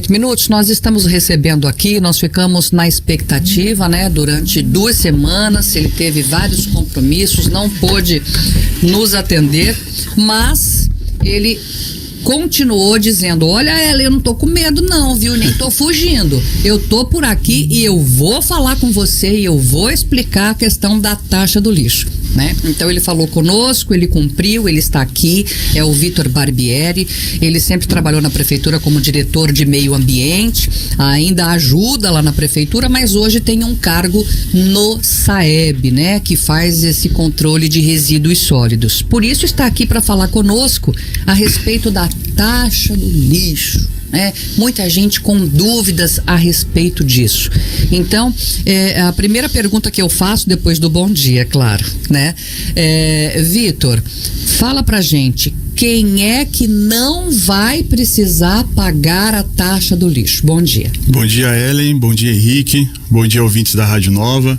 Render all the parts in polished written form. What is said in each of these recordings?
8 minutos, nós estamos recebendo aqui, nós ficamos na expectativa, né? Durante 2 semanas, ele teve vários compromissos, não pôde nos atender, mas ele continuou dizendo: olha, ela, eu não tô com medo não, viu? Nem tô fugindo. Eu tô por aqui e eu vou falar com você e eu vou explicar a questão da taxa do lixo, né? Então ele falou conosco, ele cumpriu, ele está aqui, é o Vitor Barbieri. Ele sempre trabalhou na prefeitura como diretor de meio ambiente, ainda ajuda lá na prefeitura, mas hoje tem um cargo no SAEB, né? Que faz esse controle de resíduos sólidos. Por isso está aqui para falar conosco a respeito da taxa do lixo, né? Muita gente com dúvidas a respeito disso. Então, a primeira pergunta que eu faço depois do bom dia, claro, né? Vitor, fala pra gente, quem é que não vai precisar pagar a taxa do lixo? Bom dia. Bom dia, Ellen. Bom dia, Henrique. Bom dia, ouvintes da Rádio Nova.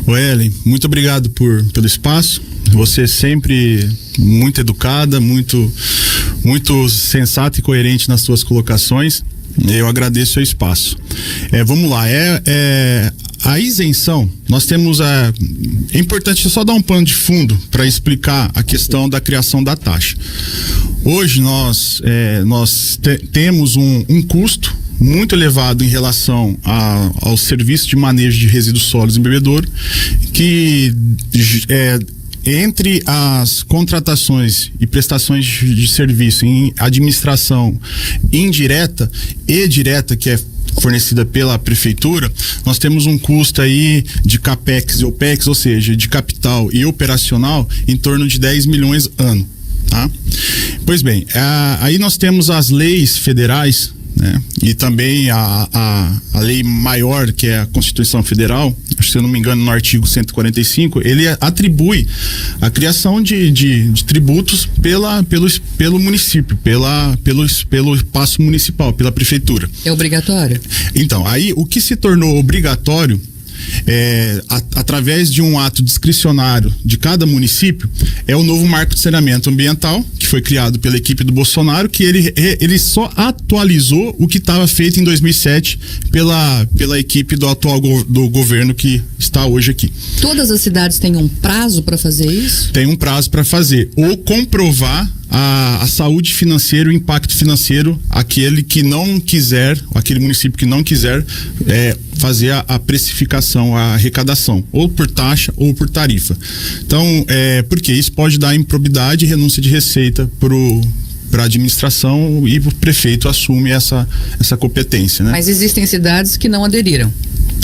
Ô, Ellen, muito obrigado pelo espaço. Você sempre muito educada, muito sensata e coerente nas suas colocações. Eu agradeço o espaço. Vamos lá. A isenção, nós temos é importante só dar um pano de fundo para explicar a questão da criação da taxa. Hoje nós temos um custo muito elevado em relação ao serviço de manejo de resíduos sólidos em bebedouro, que entre as contratações e prestações de serviço em administração indireta e direta, que é fornecida pela prefeitura, nós temos um custo aí de CAPEX e OPEX, ou seja, de capital e operacional, em torno de 10 milhões ano, tá? Pois bem, aí nós temos as leis federais, né? E também a lei maior, que é a Constituição Federal, se eu não me engano, no artigo 145, ele atribui a criação de tributos pelo município, pelo espaço municipal, pela prefeitura. É obrigatório? Então, aí o que se tornou obrigatório através de um ato discricionário de cada município, é o novo marco de saneamento ambiental, que foi criado pela equipe do Bolsonaro, que ele só atualizou o que estava feito em 2007 pela equipe do atual do governo que está hoje aqui. Todas as cidades têm um prazo para fazer isso? Tem um prazo para fazer, ou comprovar a saúde financeira, o impacto financeiro, aquele município que não quiser fazer a precificação, a arrecadação, ou por taxa ou por tarifa. Então, porque isso pode dar improbidade e renúncia de receita para a administração, e o prefeito assume essa competência, né? Mas existem cidades que não aderiram.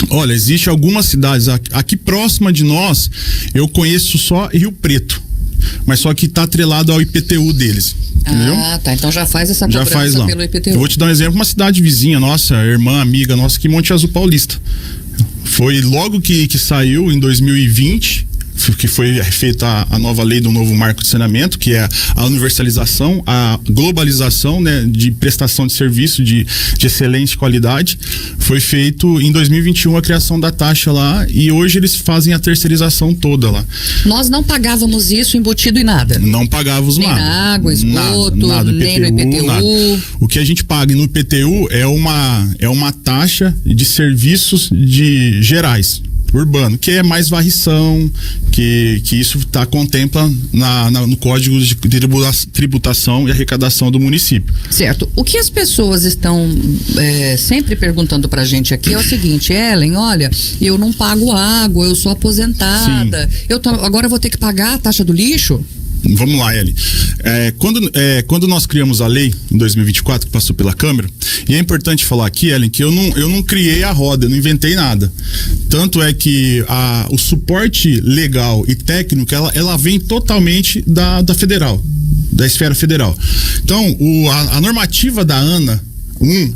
Olha, existem algumas cidades aqui próxima de nós, eu conheço só Rio Preto, mas só que está atrelado ao IPTU deles, entendeu? Ah, tá, então já faz essa cobrança, já faz lá pelo IPTU. Eu vou te dar um exemplo, uma cidade vizinha nossa, irmã, amiga nossa, aqui em Monte Azul Paulista. Foi logo que saiu em 2020, que foi feita a nova lei do novo marco de saneamento, que é a universalização, a globalização, né, de prestação de serviço de excelente qualidade. Foi feito em 2021 a criação da taxa lá, e hoje eles fazem a terceirização toda lá. Nós não pagávamos isso embutido em nada? Não pagávamos nem nada. Nem na água, esgoto, nada, nem no IPTU. Nada. O que a gente paga no IPTU é uma taxa de serviços gerais, urbano, que é mais varrição, que isso contempla no Código de Tributação e Arrecadação do município. Certo. O que as pessoas estão sempre perguntando pra gente aqui é o seguinte: Ellen, olha, eu não pago água, eu sou aposentada, agora eu vou ter que pagar a taxa do lixo? Vamos lá, Ellen. Quando nós criamos a lei em 2024, que passou pela Câmara, e é importante falar aqui, Ellen, que eu não criei a roda, eu não inventei nada. Tanto é que o suporte legal e técnico, ela vem totalmente da federal, da esfera federal. Então, a normativa da ANA,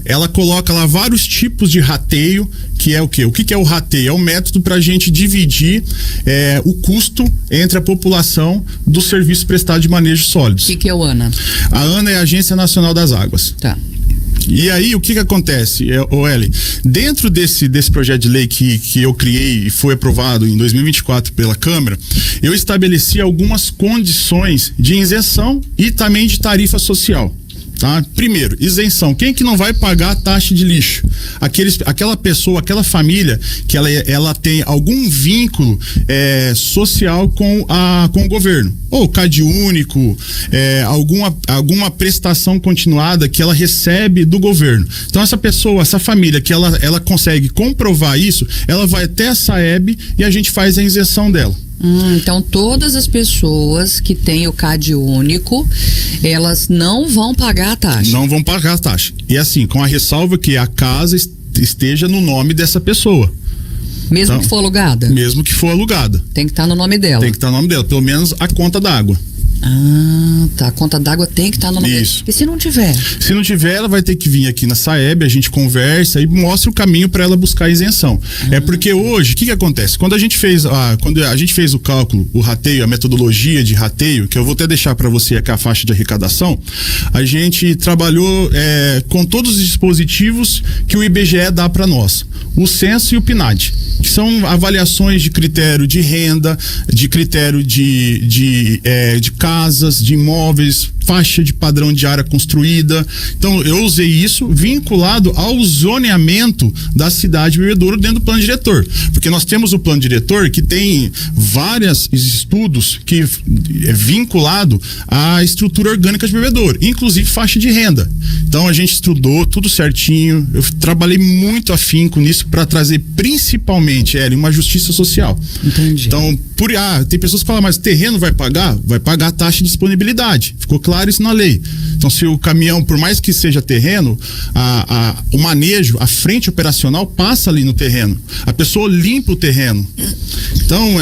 ela coloca lá vários tipos de rateio, que é o quê? O que é o rateio? É o método para a gente dividir o custo entre a população do serviço prestado de manejo sólidos. O que é o ANA? A ANA é a Agência Nacional das Águas. Tá. E aí, o que acontece, Ellen? Dentro desse projeto de lei que eu criei e foi aprovado em 2024 pela Câmara, eu estabeleci algumas condições de isenção e também de tarifa social. Tá? Primeiro, isenção. Quem que não vai pagar a taxa de lixo? Aquela pessoa, aquela família que ela tem algum vínculo social com o governo. Ou CAD único, alguma prestação continuada que ela recebe do governo. Então essa pessoa, essa família que ela consegue comprovar isso, ela vai até a SAEB e a gente faz a isenção dela. Então todas as pessoas que têm o CAD único, elas não vão pagar a taxa. Não vão pagar a taxa. E assim, com a ressalva que a casa esteja no nome dessa pessoa. Mesmo que for alugada? Mesmo que for alugada. Tem que estar no nome dela. Tem que estar no nome dela, pelo menos a conta d'água. Ah, tá. A conta d'água tem que estar no nome Isso. dela. E se não tiver? Se não tiver, ela vai ter que vir aqui na SAEB, a gente conversa e mostra o caminho para ela buscar a isenção. É porque hoje, o que acontece? Quando a gente fez o cálculo, o rateio, a metodologia de rateio, que eu vou até deixar para você aqui a faixa de arrecadação, a gente trabalhou com todos os dispositivos que o IBGE dá para nós. O censo e o PNAD, que são avaliações de critério de renda, de critério de casas, de imóveis, faixa de padrão de área construída. Então eu usei isso vinculado ao zoneamento da cidade de Bebedouro dentro do plano diretor, porque nós temos o plano diretor que tem vários estudos que é vinculado à estrutura orgânica de Bebedouro, inclusive faixa de renda. Então a gente estudou tudo certinho, eu trabalhei muito afinco nisso para trazer principalmente uma justiça social. Entendi. Então tem pessoas que falam, mas o terreno vai pagar a taxa de disponibilidade. Ficou claro isso na lei. Então, se o caminhão, por mais que seja terreno, o manejo, a frente operacional passa ali no terreno. A pessoa limpa o terreno. Então,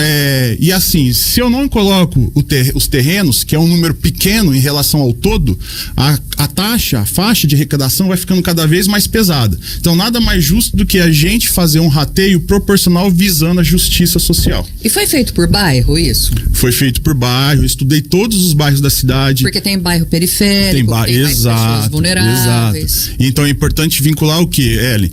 e assim, se eu não coloco os terrenos, que é um número pequeno em relação ao todo, a taxa, a faixa de arrecadação vai ficando cada vez mais pesada. Então, nada mais justo do que a gente fazer um rateio proporcional visando a justiça social. E foi feito por bairro isso? Foi feito por bairro, estudei todos os bairros da cidade. Porque tem bairro periférico, tem pessoas vulneráveis. Exato. Então é importante vincular o quê, Ellen?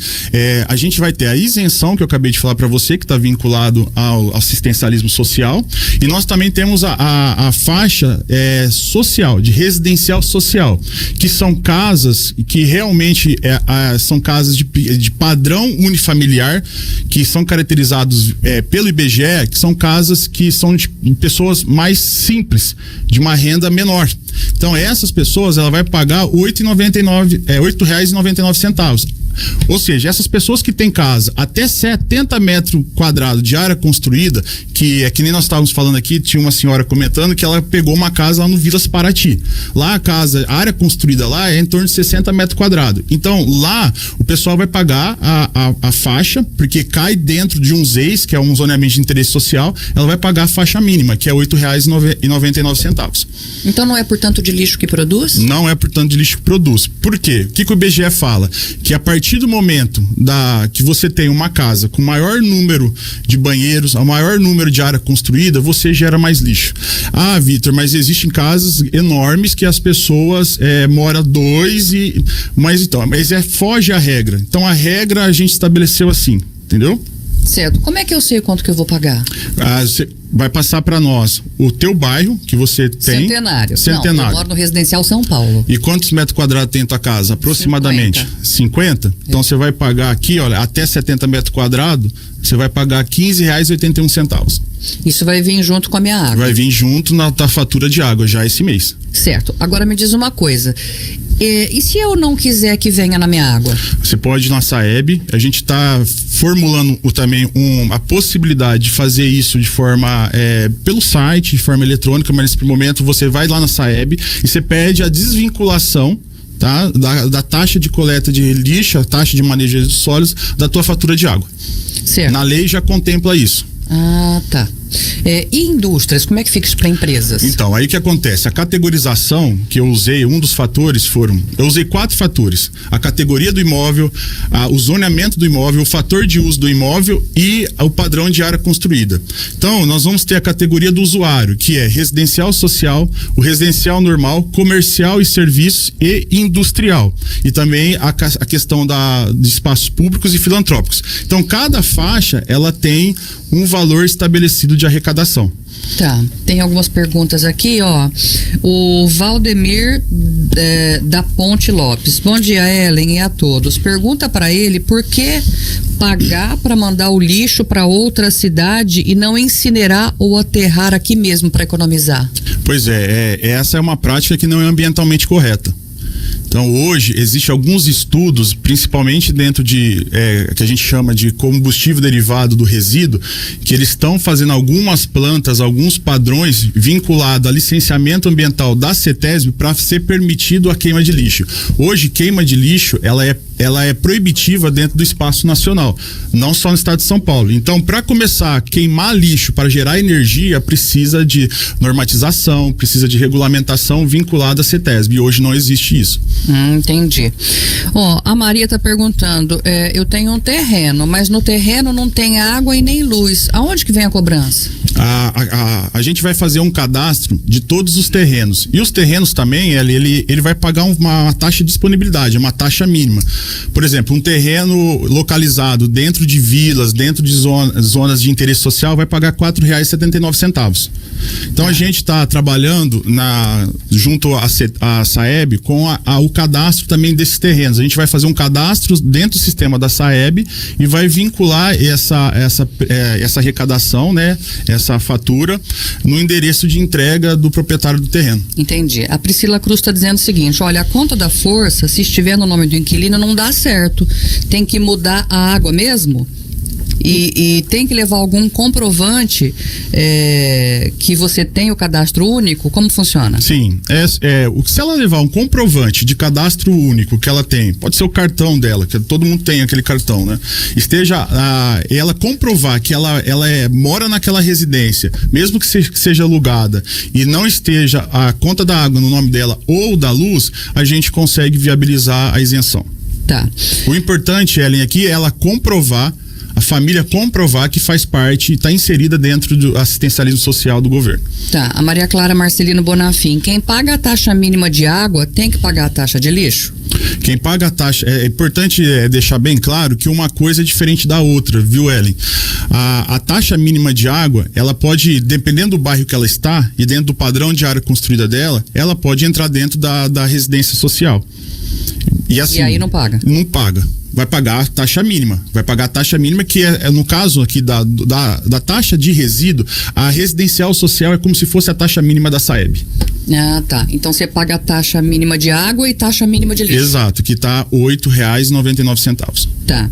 A gente vai ter a isenção que eu acabei de falar para você, que está vinculado ao assistencialismo social, e nós também temos a faixa social, de residencial social, que são casas que realmente são casas de padrão unifamiliar, que são caracterizados pelo IBGE, que são casas que são de pessoas mais simples, de uma renda menor. Então essas pessoas, ela vai pagar R$ 8,99. Ou seja, essas pessoas que têm casa até 70 metros quadrados de área construída, que é que nem nós estávamos falando aqui, tinha uma senhora comentando que ela pegou uma casa lá no Vilas Paraty. Lá a área construída lá é em torno de 60 metros quadrados. Então lá o pessoal vai pagar a faixa, porque cai dentro de um ZEIS, que é um zoneamento de interesse social, ela vai pagar a faixa mínima, que é R$ 8,99. Então não é por tanto de lixo que produz? Não é por tanto de lixo que produz. Por quê? O que o IBGE fala? Que a partir do momento que você tem uma casa com maior número de banheiros, a maior número de área construída, você gera mais lixo. Ah, Vitor, mas existem casas enormes que as pessoas moram dois mas foge a regra. Então a regra a gente estabeleceu assim, entendeu? Certo. Como é que eu sei quanto que eu vou pagar? Você vai passar para nós o teu bairro que você tem. Centenário. Não, eu moro no Residencial São Paulo. E quantos metros quadrados tem a tua casa? Aproximadamente 50? Então você vai pagar aqui, olha, até 70 metros quadrados, você vai pagar R$ 15,81. Isso vai vir junto com a minha água? Vai vir junto na tua fatura de água já esse mês. Certo. Agora me diz uma coisa. E se eu não quiser que venha na minha água? Você pode ir na SAEB. A gente está formulando também a possibilidade de fazer isso de forma pelo site, de forma eletrônica, mas nesse momento você vai lá na SAEB e você pede a desvinculação, tá? Da taxa de coleta de lixo, a taxa de manejo de sólidos da tua fatura de água. Certo. Na lei já contempla isso. Ah, tá. E indústrias, como é que fica isso para empresas? Então, aí que acontece, a categorização que eu usei, um dos fatores eu usei 4 fatores: a categoria do imóvel, o zoneamento do imóvel, o fator de uso do imóvel e o padrão de área construída. Então, nós vamos ter a categoria do usuário, que é residencial social, o residencial normal, comercial e serviços e industrial. E também a questão de espaços públicos e filantrópicos. Então, cada faixa, ela tem um valor estabelecido de arrecadação. Tá, tem algumas perguntas aqui, ó. O Valdemir da Ponte Lopes. Bom dia, Ellen, e a todos. Pergunta para ele por que pagar para mandar o lixo para outra cidade e não incinerar ou aterrar aqui mesmo para economizar? Pois essa é uma prática que não é ambientalmente correta. Então hoje existem alguns estudos, principalmente dentro de que a gente chama de combustível derivado do resíduo, que eles estão fazendo algumas plantas, alguns padrões vinculados a licenciamento ambiental da CETESB para ser permitido a queima de lixo. Hoje, queima de lixo, ela é proibitiva dentro do espaço nacional, não só no estado de São Paulo. Então, para começar a queimar lixo para gerar energia, precisa de normatização, precisa de regulamentação vinculada à CETESB. E hoje não existe isso. Entendi. Ó, a Maria está perguntando, eu tenho um terreno, mas no terreno não tem água e nem luz. Aonde que vem a cobrança? A gente vai fazer um cadastro de todos os terrenos. E os terrenos também, ele vai pagar uma taxa de disponibilidade, uma taxa mínima. Por exemplo, um terreno localizado dentro de vilas, dentro de zonas de interesse social, vai pagar R$4,79. Então a gente está trabalhando junto à SAEB com o cadastro também desses terrenos. A gente vai fazer um cadastro dentro do sistema da SAEB e vai vincular essa arrecadação, né? Essa fatura no endereço de entrega do proprietário do terreno. Entendi. A Priscila Cruz está dizendo o seguinte: olha, a conta da força, se estiver no nome do inquilino, não dá certo. Tem que mudar a água mesmo? E tem que levar algum comprovante que você tem o cadastro único? Como funciona? Sim, se ela levar um comprovante de cadastro único que ela tem, pode ser o cartão dela, que todo mundo tem aquele cartão, né? Ela comprovar que ela mora naquela residência, mesmo que seja alugada, e não esteja a conta da água no nome dela ou da luz, a gente consegue viabilizar a isenção. Tá. O importante, Ellen, aqui é ela comprovar, a família comprovar que faz parte e está inserida dentro do assistencialismo social do governo. Tá, a Maria Clara Marcelino Bonafim, quem paga a taxa mínima de água tem que pagar a taxa de lixo? Quem paga a taxa, é importante deixar bem claro que uma coisa é diferente da outra, viu, Ellen? A taxa mínima de água, ela pode, dependendo do bairro que ela está e dentro do padrão de área construída dela, ela pode entrar dentro da residência social. E aí não paga? Não paga. Vai pagar a taxa mínima. Vai pagar a taxa mínima, que no caso aqui da taxa de resíduo, a residencial social é como se fosse a taxa mínima da SAEB. Ah, tá. Então você paga a taxa mínima de água e taxa mínima de lixo. Exato, que tá R$8,99. Tá.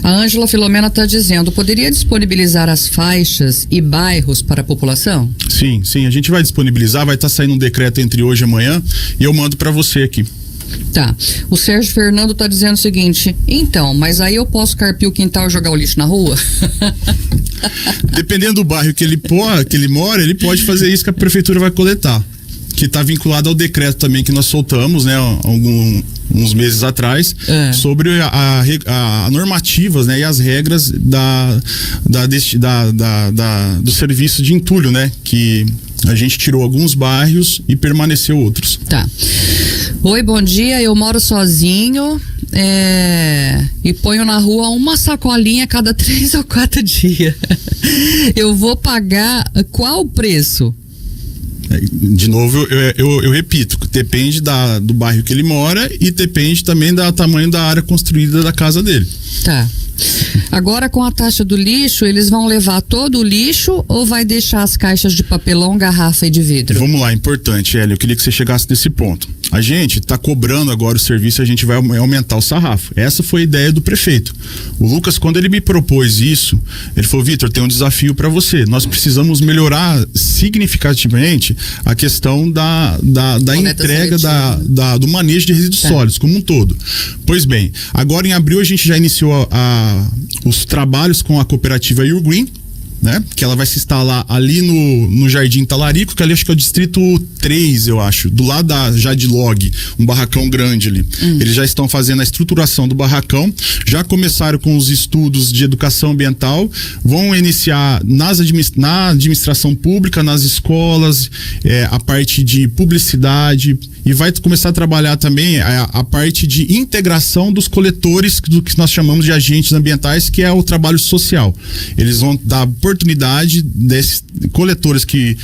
A Ângela Filomena está dizendo, poderia disponibilizar as faixas e bairros para a população? Sim, a gente vai disponibilizar, vai estar saindo um decreto entre hoje e amanhã e eu mando para você aqui. Tá. O Sérgio Fernando está dizendo o seguinte: então, mas aí eu posso carpir o quintal e jogar o lixo na rua? Dependendo do bairro que ele mora, ele pode fazer isso, que a prefeitura vai coletar. Que está vinculado ao decreto também que nós soltamos, né, uns meses atrás, sobre a normativas, né, e as regras do serviço de entulho, né, que a gente tirou alguns bairros e permaneceu outros. Tá. Oi, bom dia, eu moro sozinho e ponho na rua uma sacolinha a cada 3 ou 4 dias. Eu vou pagar qual o preço? De novo, eu repito, depende do bairro que ele mora e depende também do tamanho da área construída da casa dele. Tá. Agora, com a taxa do lixo, eles vão levar todo o lixo ou vai deixar as caixas de papelão, garrafa e de vidro? Vamos lá, importante, Hélio, eu queria que você chegasse nesse ponto. A gente está cobrando agora o serviço, a gente vai aumentar o sarrafo. Essa foi a ideia do prefeito. O Lucas, quando ele me propôs isso, ele falou: Vitor, tem um desafio para você. Nós precisamos melhorar significativamente a questão da entrega do manejo de resíduos sólidos como um todo. Pois bem, agora em abril a gente já iniciou os trabalhos com a cooperativa Your Green, né? Que ela vai se instalar ali no Jardim Talarico, que ali acho que é o distrito 3, eu acho, do lado da Jadlog, um barracão grande ali. Eles já estão fazendo a estruturação do barracão, já começaram com os estudos de educação ambiental, vão iniciar na administração pública, nas escolas, a parte de publicidade, e vai começar a trabalhar também a parte de integração dos coletores, do que nós chamamos de agentes ambientais, que é o trabalho social. Eles vão dar oportunidade desses coletores que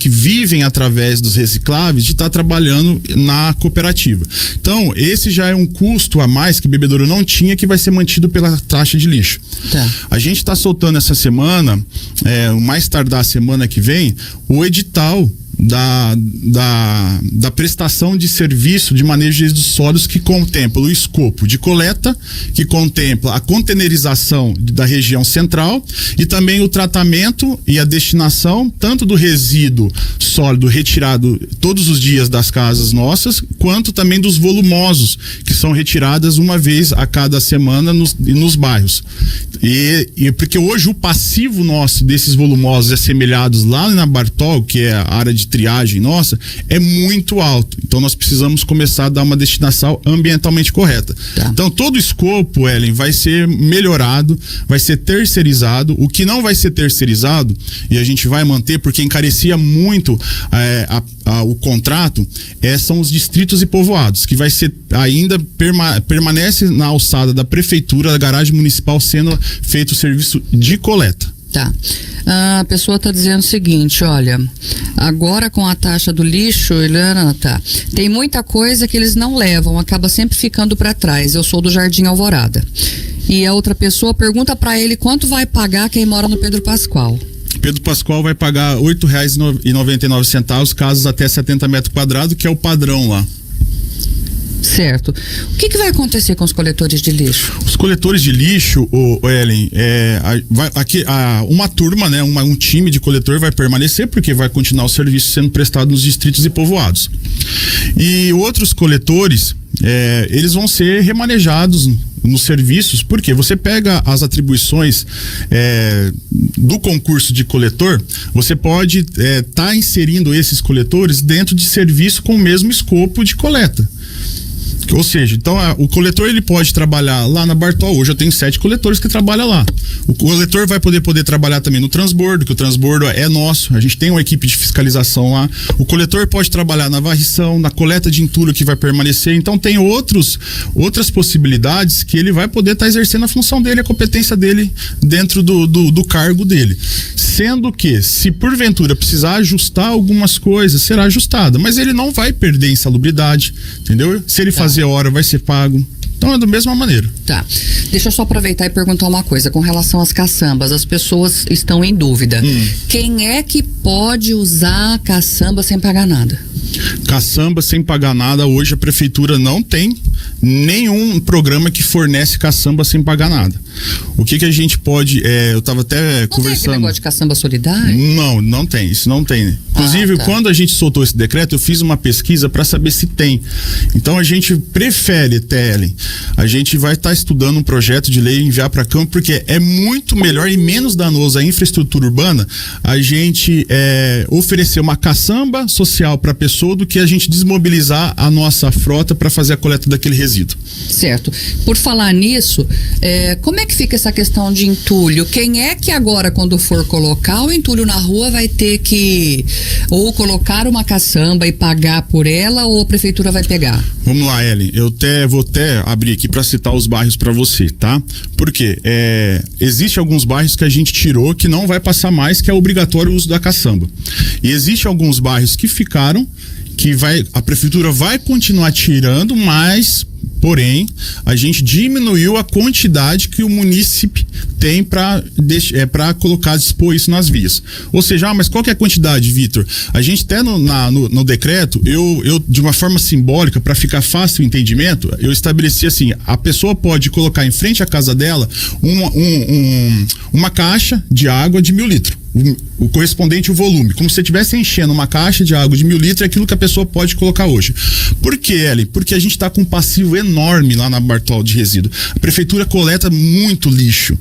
vivem através dos recicláveis de estar trabalhando na cooperativa. Então, esse já é um custo a mais que Bebedouro não tinha, que vai ser mantido pela taxa de lixo. Tá. A gente está soltando essa semana, mais tardar a semana que vem, o edital da prestação de serviço de manejo de resíduos sólidos, que contempla o escopo de coleta, que contempla a containerização da região central e também o tratamento e a destinação tanto do resíduo sólido retirado todos os dias das casas nossas, quanto também dos volumosos, que são retiradas uma vez a cada semana nos bairros. E porque hoje o passivo nosso desses volumosos assemelhados lá na Bartol, que é a área de triagem nossa, é muito alto. Então nós precisamos começar a dar uma destinação ambientalmente correta. Tá. Então todo o escopo, Ellen, vai ser melhorado, vai ser terceirizado. O que não vai ser terceirizado, e a gente vai manter porque encarecia muito o contrato, são os distritos e povoados, que vai ser ainda permanece na alçada da prefeitura, da garagem municipal, sendo feito o serviço de coleta. Tá. A pessoa está dizendo o seguinte, olha, agora com a taxa do lixo, tem muita coisa que eles não levam, acaba sempre ficando para trás. Eu sou do Jardim Alvorada. E a outra pessoa pergunta para ele quanto vai pagar quem mora no Pedro Pascoal. Pedro Pascoal vai pagar R$ 8,99 casos até 70 metros quadrados, que é o padrão lá. Certo. O que vai acontecer com os coletores de lixo? Os coletores de lixo, Ellen, uma turma, né, um time de coletor vai permanecer, porque vai continuar o serviço sendo prestado nos distritos e povoados. E outros coletores, eles vão ser remanejados nos serviços, porque você pega as atribuições do concurso de coletor, você pode tá inserindo esses coletores dentro de serviço com o mesmo escopo de coleta. Ou seja, então o coletor ele pode trabalhar lá na Bartol. Hoje eu tenho 7 coletores que trabalham lá. O coletor vai poder trabalhar também no transbordo, que o transbordo é nosso. A gente tem uma equipe de fiscalização lá. O coletor pode trabalhar na varrição, na coleta de entulho, que vai permanecer. Então tem outras possibilidades que ele vai poder estar exercendo a função dele, a competência dele dentro do cargo dele. Sendo que, se porventura precisar ajustar algumas coisas, será ajustada. Mas ele não vai perder insalubridade, entendeu? Se ele fazer hora, vai ser pago. Então é da mesma maneira. Tá. Deixa eu só aproveitar e perguntar uma coisa. Com relação às caçambas, as pessoas estão em dúvida. Quem é que pode usar caçamba sem pagar nada? Caçamba sem pagar nada, hoje a prefeitura não tem nenhum programa que fornece caçamba sem pagar nada. O que a gente pode, eu estava até conversando. Não tem negócio de caçamba solidária? Não tem, isso não tem. Inclusive, quando a gente soltou esse decreto, eu fiz uma pesquisa para saber se tem. Então a gente prefere, Ellen, a gente vai estar estudando um projeto de lei e enviar para a Câmara, porque é muito melhor e menos danoso à infraestrutura urbana a gente oferecer uma caçamba social para a pessoa do que a gente desmobilizar a nossa frota para fazer a coleta daquele resíduo. Certo. Por falar nisso, como é que fica essa questão de entulho? Quem é que agora, quando for colocar o entulho na rua, vai ter que ou colocar uma caçamba e pagar por ela, ou a prefeitura vai pegar? Vamos lá, Ellen, eu vou abrir aqui para citar os bairros para você, tá? Porque existe alguns bairros que a gente tirou que não vai passar mais, que é obrigatório o uso da caçamba. E existe alguns bairros que ficaram, que a prefeitura vai continuar tirando, mas porém a gente diminuiu a quantidade que o munícipe tem para dispor isso nas vias. Ou seja, mas qual que é a quantidade, Vitor? A gente até no decreto, eu de uma forma simbólica, para ficar fácil o entendimento, eu estabeleci assim: a pessoa pode colocar em frente à casa dela uma caixa de água de 1.000 litros. O correspondente ao volume, como se você estivesse enchendo uma caixa de água de 1.000 litros, é aquilo que a pessoa pode colocar hoje. Por quê, Ellen? Porque a gente está com um passivo enorme lá na Bartol de resíduo. A prefeitura coleta muito lixo,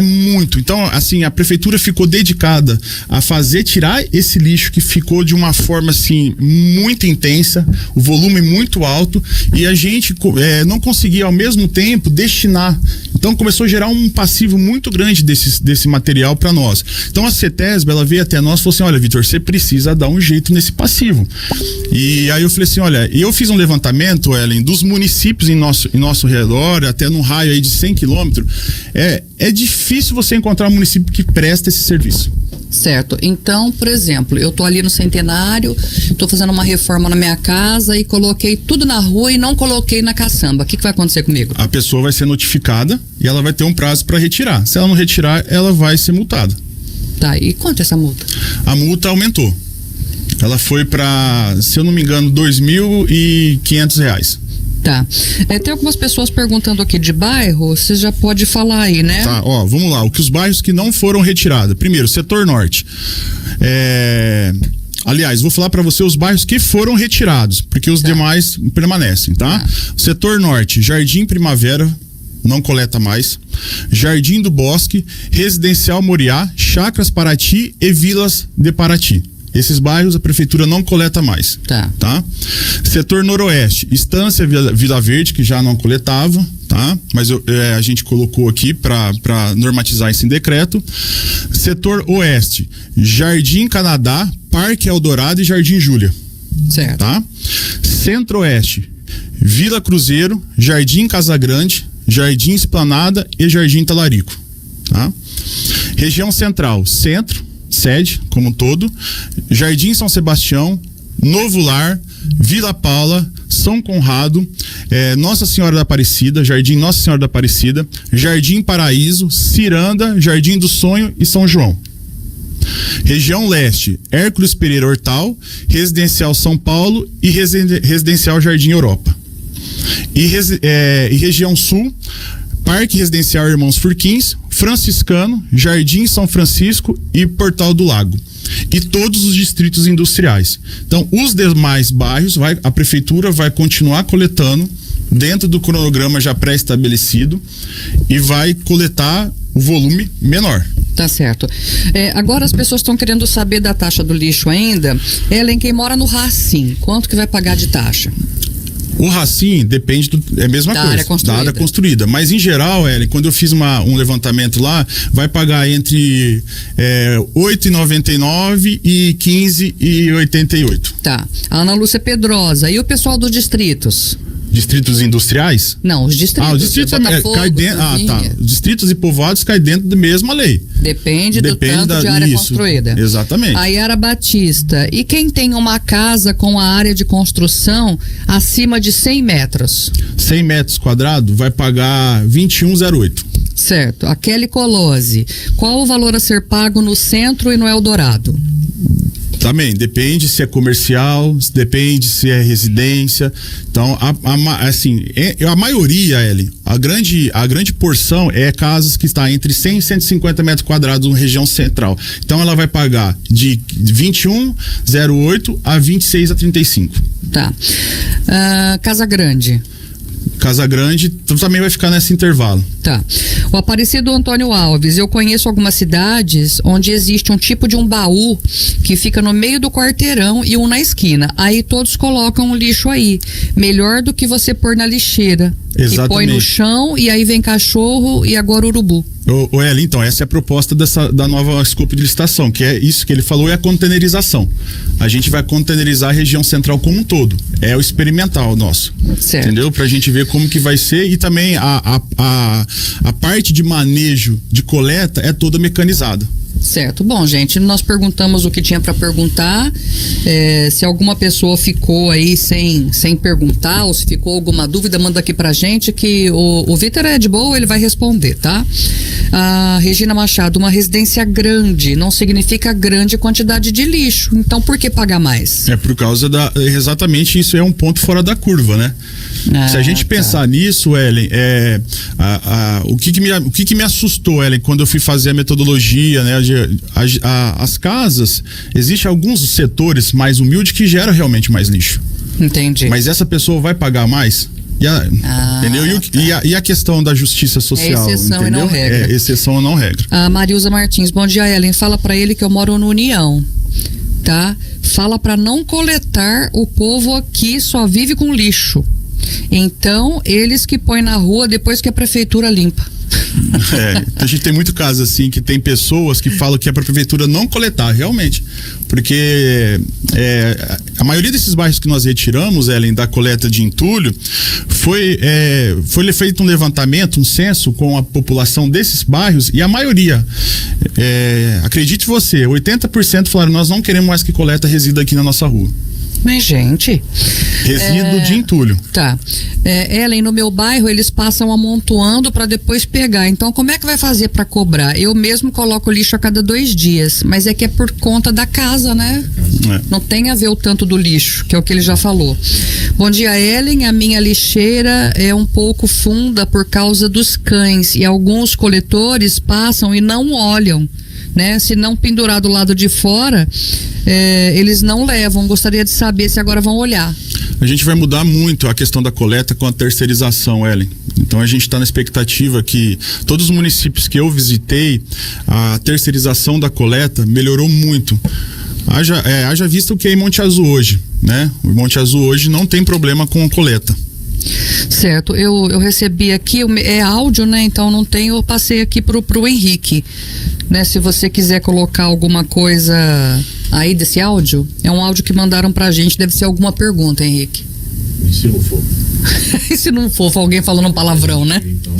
muito. Então, assim, a prefeitura ficou dedicada a tirar esse lixo que ficou de uma forma assim muito intensa, o volume muito alto, e a gente não conseguia ao mesmo tempo destinar. Então começou a gerar um passivo muito grande desse material para nós. Então a CETESB, ela veio até nós e falou assim: olha, Vitor, você precisa dar um jeito nesse passivo. E aí eu falei assim: olha, eu fiz um levantamento, Ellen, dos municípios municípios em nosso redor, até num raio aí de 100 quilômetros, é difícil você encontrar um município que presta esse serviço. Certo. Então, por exemplo, eu tô ali no Centenário, tô fazendo uma reforma na minha casa e coloquei tudo na rua e não coloquei na caçamba. O que vai acontecer comigo? A pessoa vai ser notificada e ela vai ter um prazo para retirar. Se ela não retirar, ela vai ser multada. Tá, e quanto é essa multa? A multa aumentou. Ela foi para, se eu não me engano, R$2.500. Tá. Tem algumas pessoas perguntando aqui de bairro, você já pode falar aí, né? Tá, ó, vamos lá. Os bairros que não foram retirados. Primeiro, setor norte. Aliás, vou falar para você os bairros que foram retirados, porque os demais permanecem, tá? Setor norte, Jardim Primavera, não coleta mais. Jardim do Bosque, Residencial Moriá, Chacras Paraty e Vilas de Paraty. Esses bairros a prefeitura não coleta mais. Tá? Setor noroeste, Estância Vila Verde, que já não coletava, tá? Mas a gente colocou aqui para normatizar esse decreto. Setor oeste, Jardim Canadá, Parque Eldorado e Jardim Júlia. Certo. Tá? Centro-oeste, Vila Cruzeiro, Jardim Casagrande, Jardim Esplanada e Jardim Talarico. Tá? Região central, centro, sede como um todo, Jardim São Sebastião, Novo Lar, Vila Paula, São Conrado, Nossa Senhora da Aparecida, Jardim Nossa Senhora da Aparecida, Jardim Paraíso, Ciranda, Jardim do Sonho e São João. Região leste, Hércules Pereira Hortal, Residencial São Paulo e Residencial Jardim Europa. E região sul, Parque Residencial Irmãos Furquins, Franciscano, Jardim São Francisco e Portal do Lago. E todos os distritos industriais. Então, os demais bairros, a prefeitura vai continuar coletando dentro do cronograma já pré-estabelecido e vai coletar o volume menor. Tá certo. Agora as pessoas estão querendo saber da taxa do lixo ainda. Ellen, quem mora no Racim, quanto que vai pagar de taxa? O Racim depende é a mesma coisa, da área construída. Mas em geral, Ellen, quando eu fiz um levantamento lá, vai pagar entre R$8,99 e R$15,88. Tá. A Ana Lúcia Pedrosa, e o pessoal dos distritos? Distritos industriais? Não, os distritos. Os distritos cai dentro. Tá. Os distritos e povoados caem dentro da mesma lei. Depende do tanto de área construída. Exatamente. A Yara Batista. E quem tem uma casa com a área de construção acima de 100 metros? 100 metros quadrados vai pagar R$21,08. Certo. A Kelly Colose. Qual o valor a ser pago no centro e no Eldorado? Também, depende se é comercial, depende se é residência. Então, a maioria, Ellen, a grande porção é casas que está entre 100 e 150 metros quadrados na região central. Então, ela vai pagar de 21,08 a 26,35. Tá. Casa Grande. Casa Grande também vai ficar nesse intervalo. Tá. O Aparecido Antônio Alves, eu conheço algumas cidades onde existe um tipo de um baú que fica no meio do quarteirão e um na esquina. Aí todos colocam o lixo aí. Melhor do que você pôr na lixeira. Exatamente. E põe no chão e aí vem cachorro e agora urubu. Ellen, então, essa é a proposta da nova escopo de licitação, que é isso que ele falou, é a containerização. A gente vai containerizar a região central como um todo. É o experimental nosso. Certo. Entendeu? Pra gente ver como que vai ser e também a parte de manejo de coleta é toda mecanizada. Certo. Bom, gente, nós perguntamos o que tinha para perguntar. Se alguma pessoa ficou aí sem perguntar ou se ficou alguma dúvida, manda aqui pra gente que o Vitor é de boa, ele vai responder, tá? A Regina Machado, uma residência grande não significa grande quantidade de lixo. Então, por que pagar mais? É por causa exatamente isso é um ponto fora da curva, né? Se a gente pensar nisso, Ellen, o que me assustou, Ellen, quando eu fui fazer a metodologia, né? As casas, existem alguns setores mais humildes que geram realmente mais lixo. Entendi. Mas essa pessoa vai pagar mais? Entendeu? E a questão da justiça social, é exceção entendeu? E não regra. É exceção e não regra. A Marilza Martins, bom dia, Ellen. Fala pra ele que eu moro no União, tá? Fala pra não coletar, o povo aqui só vive com lixo. Então, eles que põem na rua depois que a prefeitura limpa. A gente tem muito caso assim que tem pessoas que falam que é pra prefeitura não coletar, realmente, porque a maioria desses bairros que nós retiramos, Ellen, da coleta de entulho, foi feito um levantamento, um censo com a população desses bairros, e a maioria, acredite você, 80% falaram: nós não queremos mais que coleta resíduo aqui na nossa rua. Mas, gente... Resíduo de entulho. Tá. Ellen, no meu bairro, eles passam amontoando para depois pegar. Então, como é que vai fazer para cobrar? Eu mesmo coloco lixo a cada 2 dias, mas é que é por conta da casa, né? Não tem a ver o tanto do lixo, que é o que ele já falou. Bom dia, Ellen. A minha lixeira é um pouco funda por causa dos cães e alguns coletores passam e não olham, né? Se não pendurar do lado de fora, eles não levam. Gostaria de saber se agora vão olhar. A gente vai mudar muito a questão da coleta com a terceirização, Ellen. Então a gente está na expectativa que todos os municípios que eu visitei, a terceirização da coleta melhorou muito. Haja visto o que é em Monte Azul hoje, né? O Monte Azul hoje não tem problema com a coleta. Certo, eu recebi aqui, é áudio, né? Então não tem, eu passei aqui pro Henrique, né? Se você quiser colocar alguma coisa aí desse áudio, é um áudio que mandaram pra gente, deve ser alguma pergunta, Henrique. E se não for? E se não for alguém falando um palavrão, né? Então,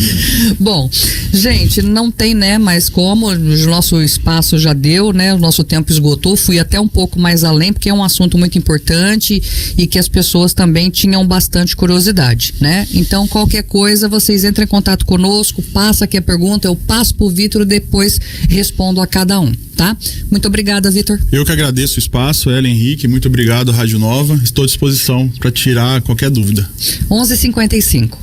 bom, gente, não tem, né, mas como o nosso espaço já deu, né, o nosso tempo esgotou, fui até um pouco mais além, porque é um assunto muito importante e que as pessoas também tinham bastante curiosidade, né? Então, qualquer coisa, vocês entrem em contato conosco, passa aqui a pergunta, eu passo pro Vitor e depois respondo a cada um, tá? Muito obrigada, Vitor. Eu que agradeço o espaço, Ellen, Henrique, muito obrigado, Rádio Nova, estou à disposição para tirar qualquer dúvida. 11h55.